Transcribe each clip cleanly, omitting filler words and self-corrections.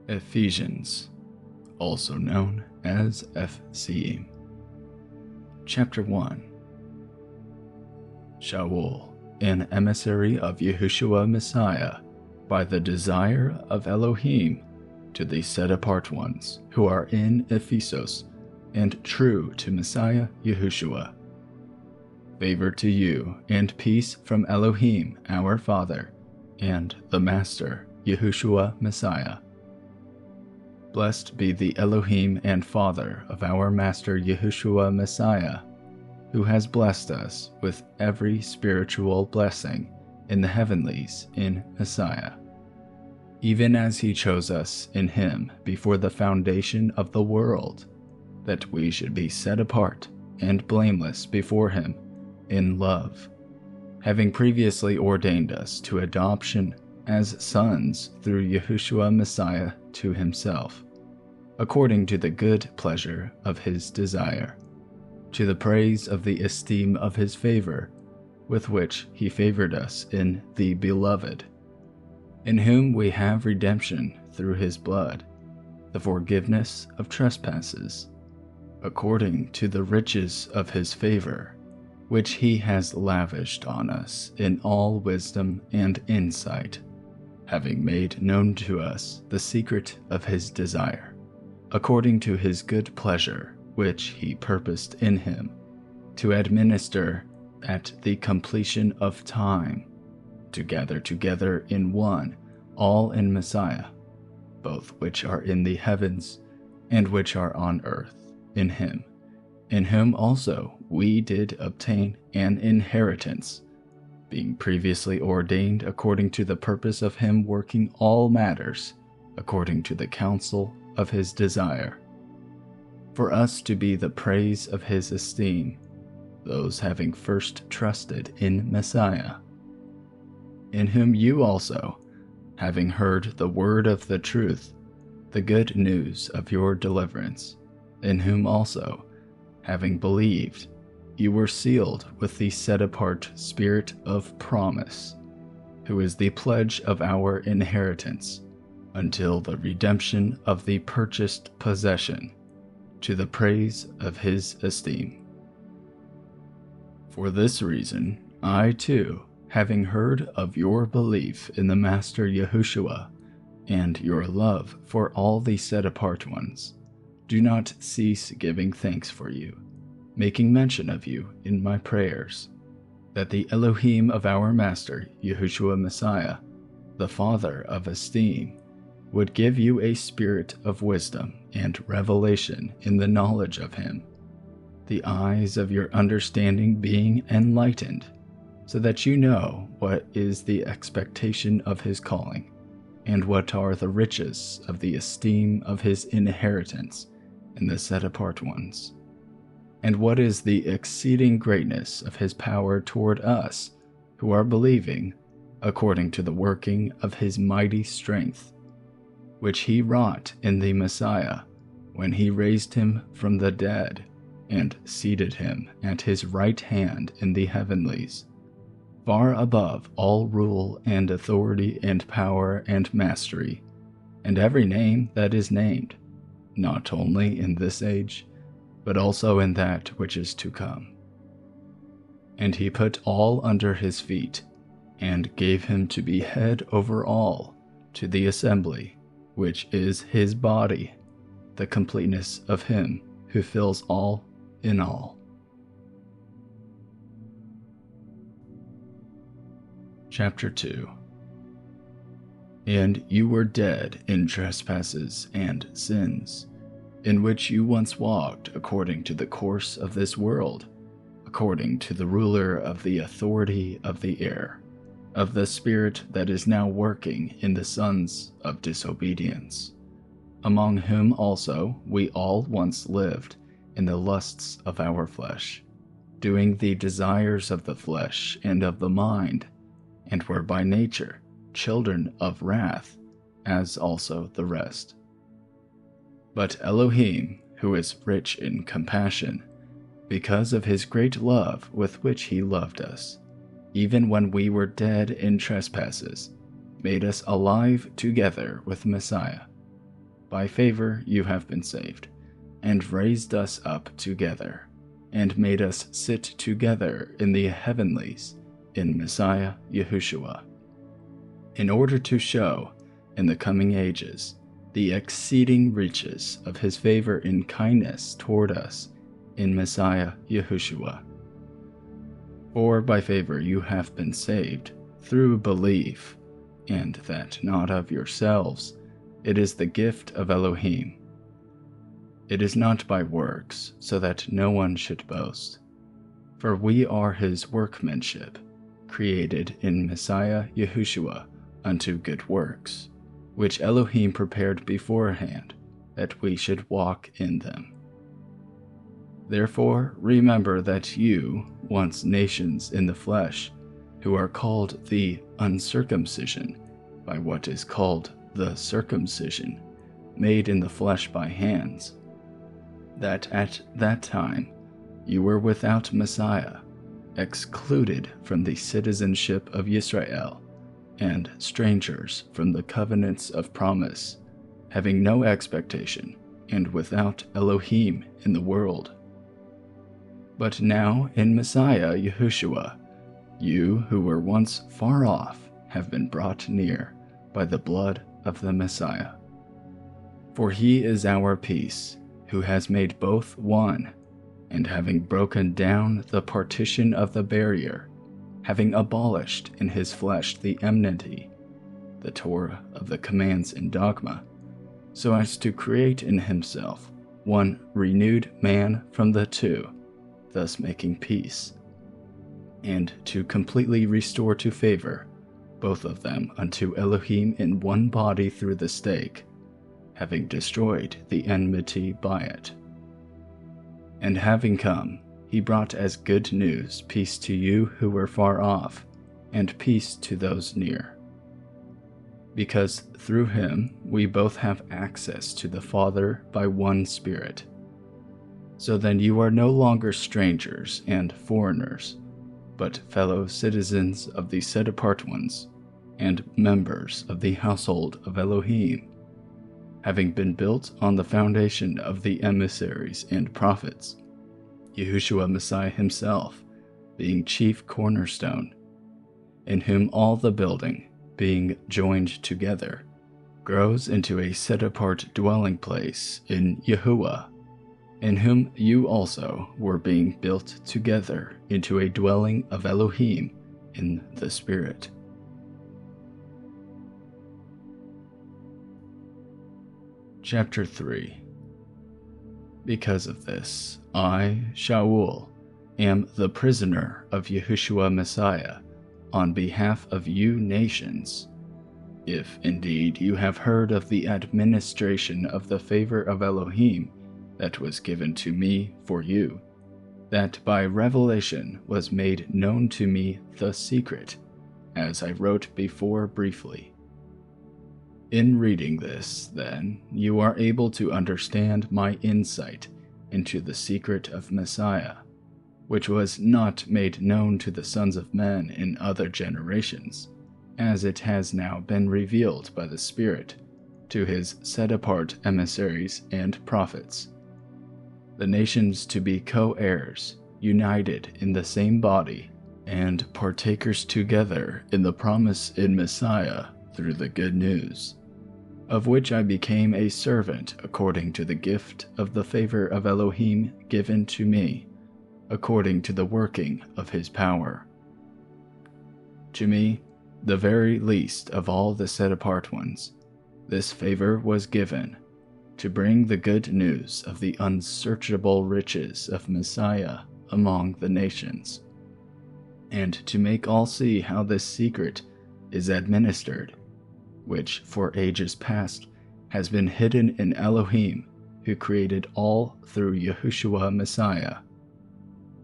Ephesians, also known as Eph'siyim. Chapter 1. Shaul, an emissary of Yahushua Messiah, by the desire of Elohim, to the set-apart ones who are in Ephesus and true to Messiah Yahushua. Favor to you and peace from Elohim our Father and the Master Yahushua Messiah. Blessed be the Elohim and Father of our Master Yahushua Messiah, who has blessed us with every spiritual blessing in the heavenlies in Messiah, even as he chose us in him before the foundation of the world, that we should be set apart and blameless before him in love, having previously ordained us to adoption as sons through Yahushua Messiah to himself, according to the good pleasure of his desire, to the praise of the esteem of his favor, with which he favored us in the Beloved, in whom we have redemption through his blood, the forgiveness of trespasses, according to the riches of his favor, which he has lavished on us in all wisdom and insight, having made known to us the secret of his desire, according to his good pleasure, which he purposed in him, to administer at the completion of time, to gather together in one all in Messiah, both which are in the heavens and which are on earth, in him, in whom also we did obtain an inheritance, being previously ordained according to the purpose of him working all matters according to the counsel of his desire, for us to be the praise of his esteem, those having first trusted in Messiah, in whom you also, having heard the word of the truth, the good news of your deliverance, in whom also, having believed, you were sealed with the set-apart Spirit of promise, who is the pledge of our inheritance, until the redemption of the purchased possession, to the praise of his esteem. For this reason, I too, having heard of your belief in the Master Yahushua, and your love for all the set-apart ones, do not cease giving thanks for you, making mention of you in my prayers, that the Elohim of our Master Yahushua Messiah, the Father of esteem, would give you a spirit of wisdom and revelation in the knowledge of him, the eyes of your understanding being enlightened, so that you know what is the expectation of his calling, and what are the riches of the esteem of his inheritance in the set-apart ones, and what is the exceeding greatness of his power toward us who are believing, according to the working of his mighty strength, which he wrought in the Messiah when he raised him from the dead and seated him at his right hand in the heavenlies, far above all rule and authority and power and mastery, and every name that is named, not only in this age, but also in that which is to come. And he put all under his feet, and gave him to be head over all, to the assembly, which is his body, the completeness of him who fills all in all. Chapter 2. And you were dead in trespasses and sins, in which you once walked according to the course of this world, according to the ruler of the authority of the air, of the spirit that is now working in the sons of disobedience, among whom also we all once lived in the lusts of our flesh, doing the desires of the flesh and of the mind, and were by nature children of wrath, as also the rest. But Elohim, who is rich in compassion, because of his great love with which he loved us, even when we were dead in trespasses, made us alive together with Messiah. by favor you have been saved, and raised us up together, and made us sit together in the heavenlies in Messiah Yahushua, in order to show in the coming ages the exceeding riches of his favor in kindness toward us in Messiah Yahushua. For by favor you have been saved through belief, and that not of yourselves, it is the gift of Elohim. It is not by works, so that no one should boast. For we are his workmanship, created in Messiah Yahushua unto good works, which Elohim prepared beforehand, that we should walk in them. Therefore remember that you, once nations in the flesh, who are called the uncircumcision by what is called the circumcision, made in the flesh by hands, that at that time you were without Messiah, excluded from the citizenship of Israel, and strangers from the covenants of promise, having no expectation, and without Elohim in the world. But now in Messiah Yahushua, you who were once far off have been brought near by the blood of the Messiah. For he is our peace, who has made both one, and having broken down the partition of the barrier, having abolished in his flesh the enmity, the Torah of the commands and dogma, so as to create in himself one renewed man from the two, thus making peace, and to completely restore to favor both of them unto Elohim in one body through the stake, having destroyed the enmity by it. And having come, he brought as good news peace to you who were far off, and peace to those near. Because through him we both have access to the Father by one Spirit. So then you are no longer strangers and foreigners, but fellow citizens of the set-apart ones, and members of the household of Elohim, having been built on the foundation of the emissaries and prophets, Yahushua Messiah himself being chief cornerstone, in whom all the building, being joined together, grows into a set-apart dwelling place in Yahuwah, in whom you also were being built together into a dwelling of Elohim in the Spirit. Chapter 3. Because of this, I, Shaul, am the prisoner of Yahushua Messiah on behalf of you nations, if indeed you have heard of the administration of the favor of Elohim that was given to me for you, that by revelation was made known to me the secret, as I wrote before briefly. In reading this, then, you are able to understand my insight into the secret of Messiah, which was not made known to the sons of men in other generations, as it has now been revealed by the Spirit to his set-apart emissaries and prophets, the nations to be co-heirs, united in the same body, and partakers together in the promise in Messiah through the good news, of which I became a servant according to the gift of the favor of Elohim given to me, according to the working of his power. To me, the very least of all the set-apart ones, this favor was given, to bring the good news of the unsearchable riches of Messiah among the nations, and to make all see how this secret is administered, which for ages past has been hidden in Elohim, who created all through Yahushua Messiah,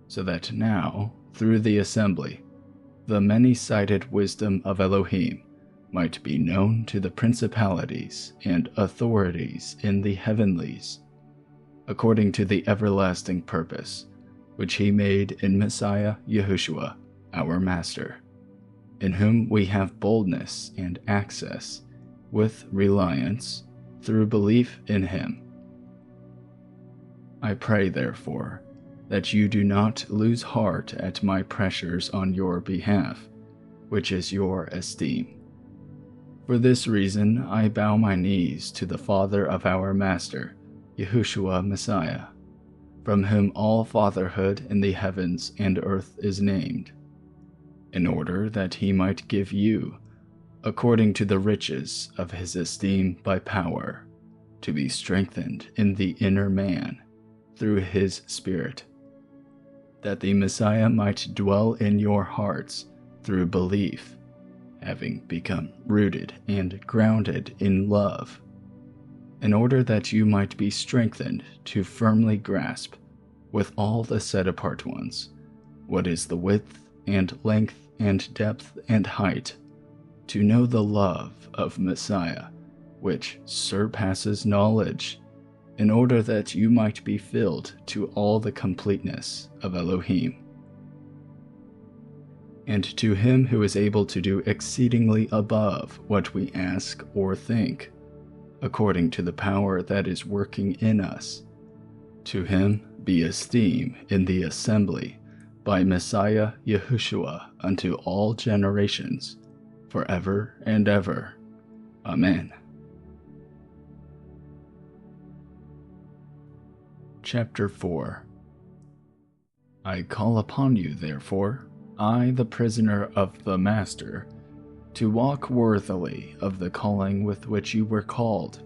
so that now, through the assembly, the many-sided wisdom of Elohim might be known to the principalities and authorities in the heavenlies, according to the everlasting purpose which he made in Messiah Yahushua, our Master, in whom we have boldness and access with reliance through belief in him. I pray, therefore, that you do not lose heart at my pressures on your behalf, which is your esteem. For this reason I bow my knees to the Father of our Master, YHWH Messiah, from whom all fatherhood in the heavens and earth is named, in order that he might give you, according to the riches of his esteem by power, to be strengthened in the inner man through his Spirit, that the Messiah might dwell in your hearts through belief, having become rooted and grounded in love, in order that you might be strengthened to firmly grasp, with all the set-apart ones, what is the width and length and depth and height, to know the love of Messiah, which surpasses knowledge, in order that you might be filled to all the completeness of Elohim. And to him who is able to do exceedingly above what we ask or think, according to the power that is working in us, to him be esteem in the assembly by Messiah YHWH unto all generations, forever and ever. Amen. Chapter 4. I call upon you, therefore, I, the prisoner of the Master, to walk worthily of the calling with which you were called,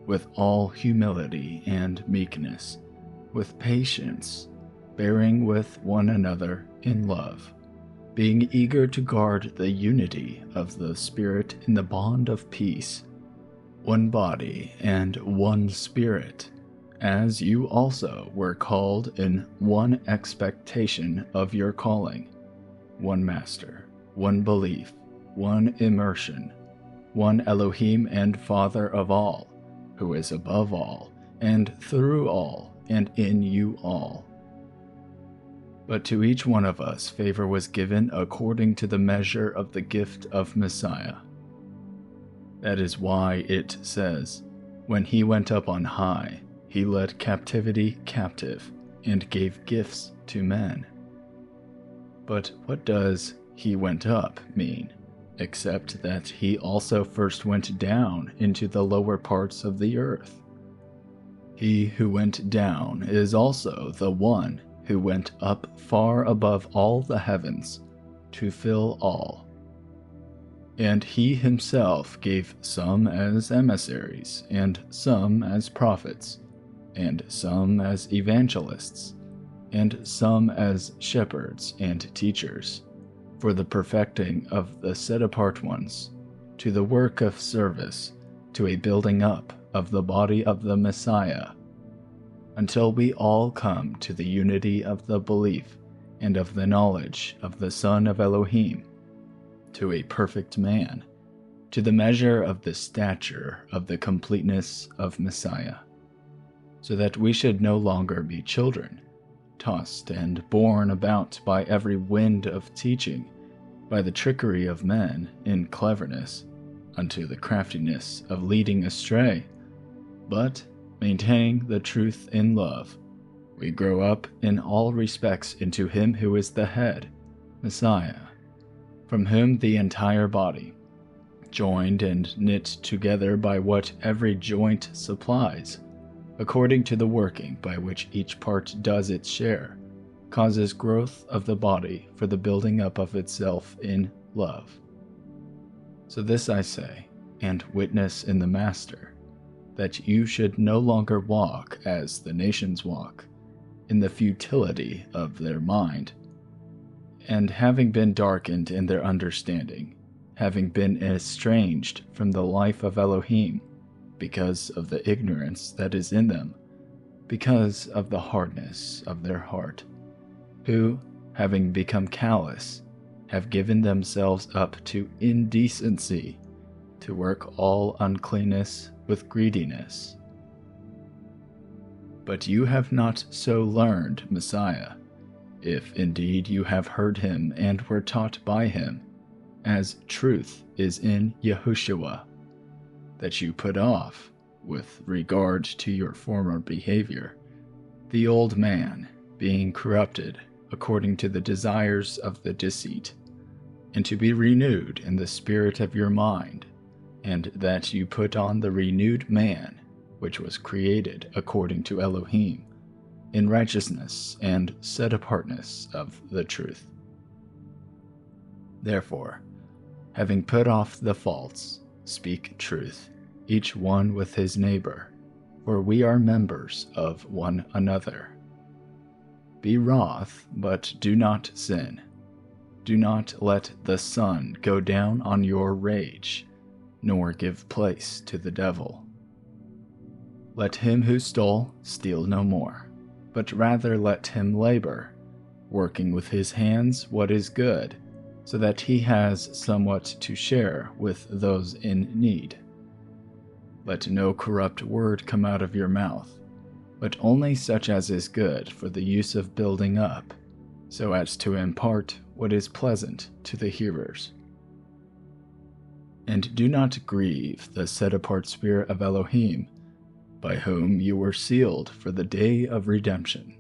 with all humility and meekness, with patience, bearing with one another in love, being eager to guard the unity of the Spirit in the bond of peace, one body and one Spirit, as you also were called in one expectation of your calling, one Master, one belief, one immersion, one Elohim and Father of all, who is above all, and through all, and in you all. But to each one of us favor was given according to the measure of the gift of Messiah. That is why it says, when he went up on high, he led captivity captive, and gave gifts to men. But what does he went up mean, except that he also first went down into the lower parts of the earth? He who went down is also the one who went up far above all the heavens to fill all. And he himself gave some as emissaries, and some as prophets, and some as evangelists, and some as shepherds and teachers, for the perfecting of the set-apart ones, to the work of service, to a building up of the body of the Messiah, until we all come to the unity of the belief and of the knowledge of the Son of Elohim, to a perfect man, to the measure of the stature of the completeness of Messiah, so that we should no longer be children, tossed and borne about by every wind of teaching, by the trickery of men in cleverness, unto the craftiness of leading astray, but, maintaining the truth in love, we grow up in all respects into him who is the head, Messiah, from whom the entire body, joined and knit together by what every joint supplies, according to the working by which each part does its share, causes growth of the body for the building up of itself in love. So this I say, and witness in the Master, that you should no longer walk as the nations walk, in the futility of their mind, and having been darkened in their understanding, having been estranged from the life of Elohim, because of the ignorance that is in them, because of the hardness of their heart, who, having become callous, have given themselves up to indecency, to work all uncleanness with greediness. But you have not so learned Messiah, if indeed you have heard him and were taught by him, as truth is in YHWH, that you put off, with regard to your former behavior, the old man being corrupted according to the desires of the deceit, and to be renewed in the spirit of your mind, and that you put on the renewed man, which was created according to Elohim, in righteousness and set-apartness of the truth. Therefore, having put off the false, speak truth, each one with his neighbor, for we are members of one another. Be wroth, but do not sin. Do not let the sun go down on your rage, nor give place to the devil. Let him who stole steal no more, but rather let him labor, working with his hands what is good, so that he has somewhat to share with those in need. Let no corrupt word come out of your mouth, but only such as is good for the use of building up, so as to impart what is pleasant to the hearers. And do not grieve the set-apart Spirit of Elohim, by whom you were sealed for the day of redemption.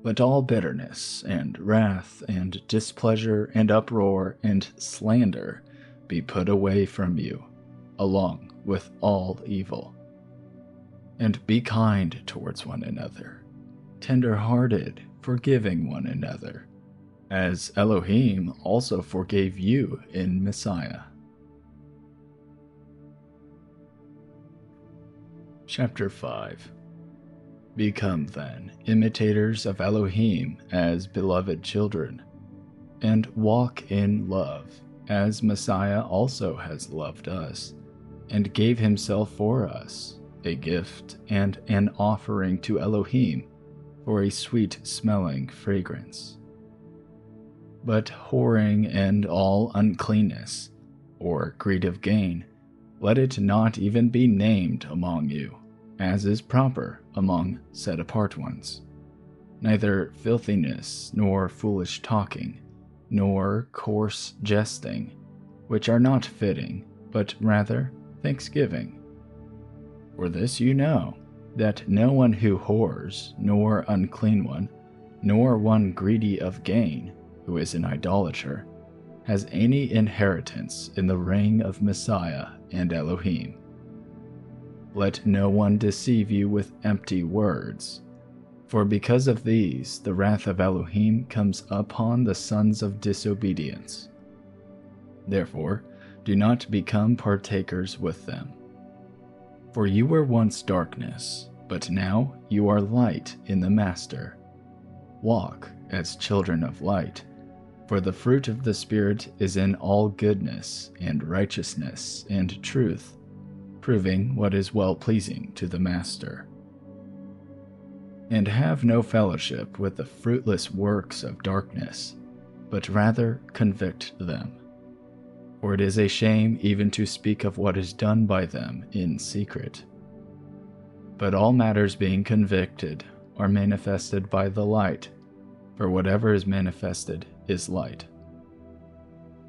Let all bitterness and wrath and displeasure and uproar and slander be put away from you, along with all evil. And be kind towards one another, tender-hearted, forgiving one another, as Elohim also forgave you in Messiah. Chapter 5. Become then imitators of Elohim as beloved children, and walk in love, as Messiah also has loved us, and gave himself for us, a gift and an offering to Elohim for a sweet-smelling fragrance. But whoring and all uncleanness, or greed of gain, let it not even be named among you, as is proper among set-apart ones. Neither filthiness, nor foolish talking, nor coarse jesting, which are not fitting, but rather thanksgiving. For this you know, that no one who whores, nor unclean one, nor one greedy of gain, who is an idolater, has any inheritance in the reign of Messiah and Elohim. Let no one deceive you with empty words, for because of these the wrath of Elohim comes upon the sons of disobedience. Therefore, do not become partakers with them. For you were once darkness, but now you are light in the Master. Walk as children of light, for the fruit of the Spirit is in all goodness and righteousness and truth, proving what is well-pleasing to the Master. And have no fellowship with the fruitless works of darkness, but rather convict them. For it is a shame even to speak of what is done by them in secret. But all matters being convicted are manifested by the light, for whatever is manifested is light.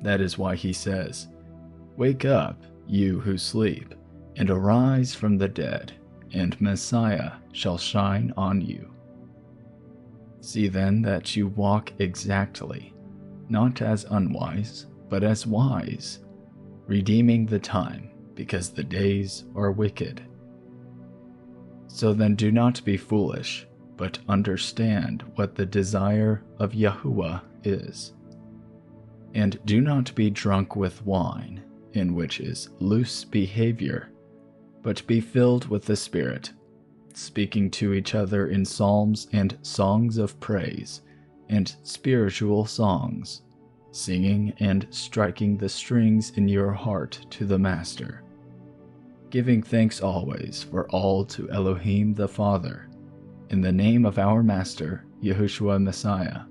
That is why he says, "Wake up, you who sleep, and arise from the dead, and Messiah shall shine on you. See then that you walk exactly, not as unwise, but as wise, redeeming the time, because the days are wicked. So then do not be foolish, but understand what the desire of Yahuwah is. And do not be drunk with wine, in which is loose behavior, but be filled with the Spirit, speaking to each other in psalms and songs of praise, and spiritual songs, singing and striking the strings in your heart to the Master, giving thanks always for all to Elohim the Father, in the name of our Master, Yahushua Messiah,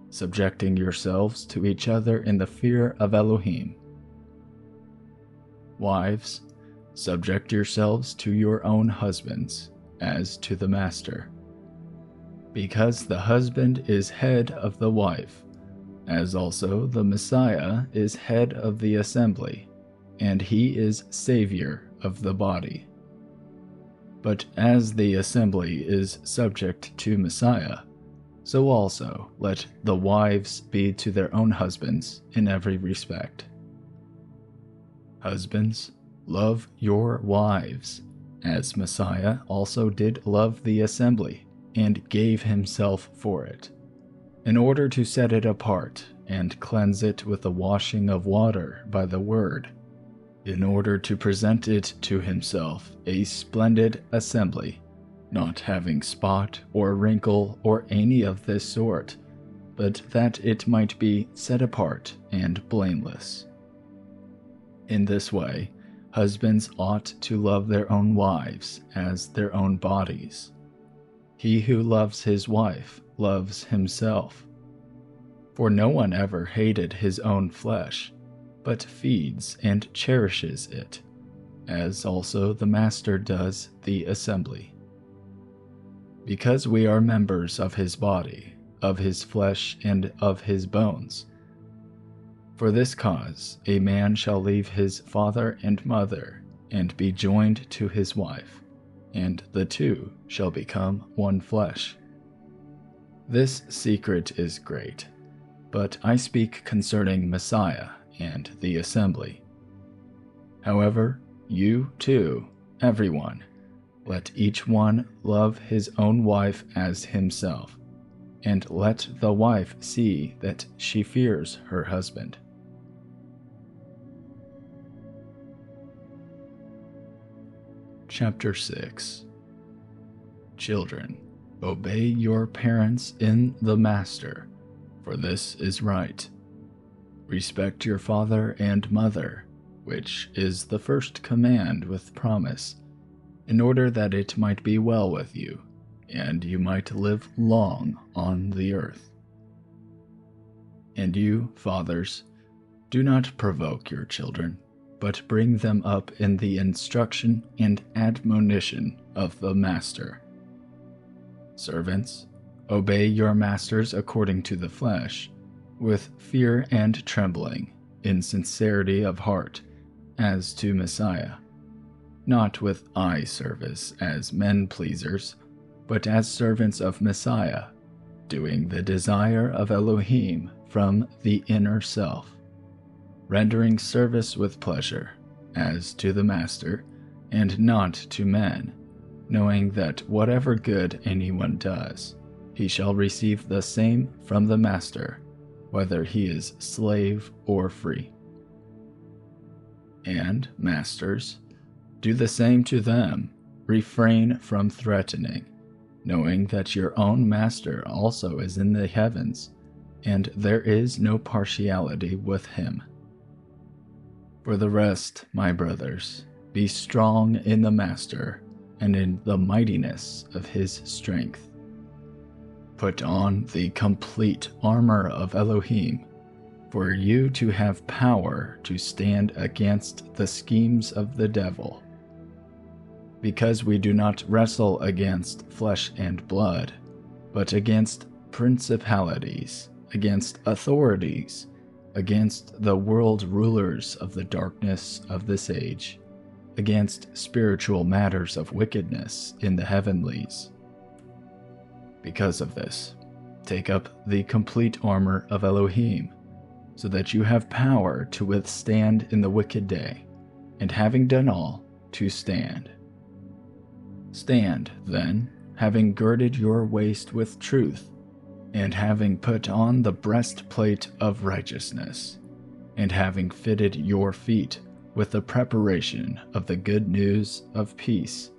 subjecting yourselves to each other in the fear of Elohim. Wives, subject yourselves to your own husbands, as to the Master, because the husband is head of the wife, as also the Messiah is head of the assembly, and he is Savior of the body. But as the assembly is subject to Messiah, so also let the wives be to their own husbands in every respect. Husbands, love your wives, as Messiah also did love the assembly, and gave himself for it, in order to set it apart and cleanse it with the washing of water by the word, in order to present it to himself a splendid assembly, not having spot or wrinkle or any of this sort, but that it might be set apart and blameless. In this way, husbands ought to love their own wives as their own bodies. He who loves his wife loves himself. For no one ever hated his own flesh, but feeds and cherishes it, as also the Master does the assembly. Because we are members of his body, of his flesh, and of his bones. For this cause a man shall leave his father and mother, and be joined to his wife, and the two shall become one flesh. This secret is great, but I speak concerning Messiah and the assembly. However, you too, everyone, let each one love his own wife as himself, and let the wife see that she fears her husband. Chapter 6. Children, obey your parents in the Master, for this is right. Respect your father and mother, which is the first command with promise, in order that it might be well with you, and you might live long on the earth. And you, fathers, do not provoke your children, but bring them up in the instruction and admonition of the Master. Servants, obey your masters according to the flesh, with fear and trembling, in sincerity of heart, as to Messiah, not with eye service as men-pleasers, but as servants of Messiah, doing the desire of Elohim from the inner self, rendering service with pleasure, as to the Master, and not to men, knowing that whatever good anyone does, he shall receive the same from the Master, whether he is slave or free. And, masters, do the same to them, refrain from threatening, knowing that your own Master also is in the heavens, and there is no partiality with him. For the rest, my brothers, be strong in the Master and in the mightiness of his strength. Put on the complete armor of Elohim, for you to have power to stand against the schemes of the devil. Because we do not wrestle against flesh and blood, but against principalities, against authorities, against the world rulers of the darkness of this age, against spiritual matters of wickedness in the heavenlies. Because of this, take up the complete armor of Elohim, so that you have power to withstand in the wicked day, and having done all, to stand. Stand, then, having girded your waist with truth, and having put on the breastplate of righteousness, and having fitted your feet with the preparation of the good news of peace.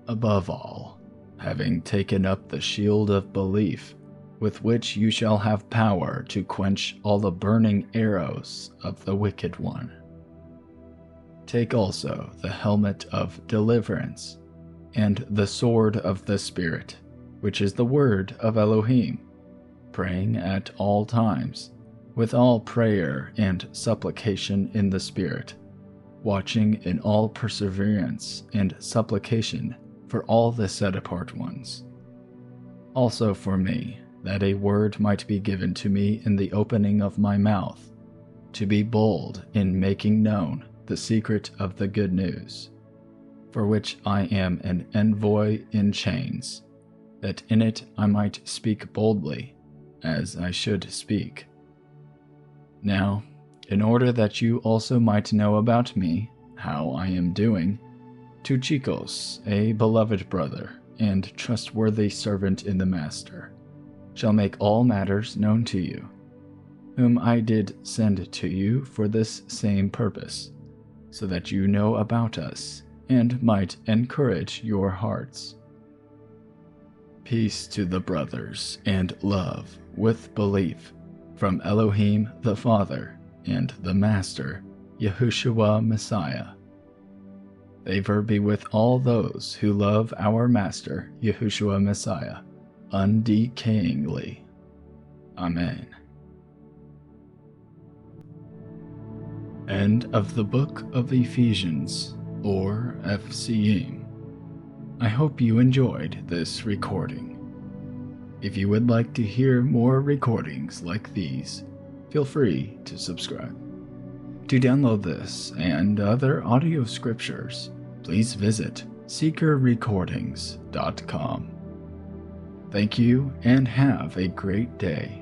Above all, having taken up the shield of belief, with which you shall have power to quench all the burning arrows of the wicked one. Take also the helmet of deliverance, and the sword of the Spirit, which is the word of Elohim, praying at all times, with all prayer and supplication in the Spirit, watching in all perseverance and supplication for all the set-apart ones. Also for me, that a word might be given to me in the opening of my mouth, to be bold in making known the secret of the good news, for which I am an envoy in chains, that in it I might speak boldly, as I should speak. Now, in order that you also might know about me, how I am doing, Tychicus, a beloved brother and trustworthy servant in the Master, shall make all matters known to you, whom I did send to you for this same purpose, so that you know about us, and might encourage your hearts. Peace to the brothers, and love, with belief, from Elohim the Father, and the Master, YHWH Messiah. Favor be with all those who love our Master, YHWH Messiah, undecayingly. Amen. End of the Book of Ephesians, or Eph'siyim. I hope you enjoyed this recording. If you would like to hear more recordings like these, feel free to subscribe. To download this and other audio scriptures, please visit seekerrecordings.com. Thank you and have a great day.